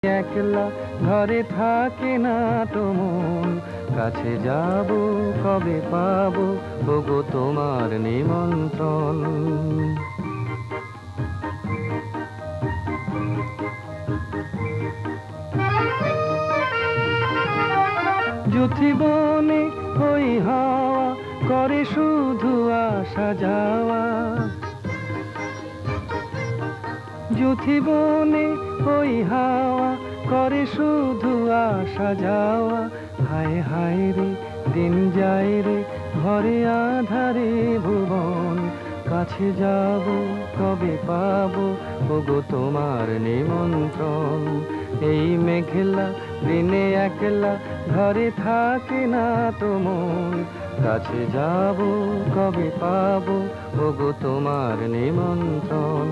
একলা ঘরে থাকে না তো মন, কাছে যাব কবে পাবো ওগো তোমার নিমন্ত্রণ। যুথি বনে ওই হাওয়া করে শুধু আসা যাওয়া, যুথি বনে ওই হাওয়া করে শুধু আসা যাওয়া। হায় হায় রে দিন যায় রে ঘরে আধারে ভুবন, কাছে যাব কবে পাবো ওগো তোমার নিমন্ত্রণ। এই মেঘলা দিনে একলা ঘরে থাকে না তো মন, কাছে যাব কবে পাবো ওগো তোমার নিমন্ত্রণ।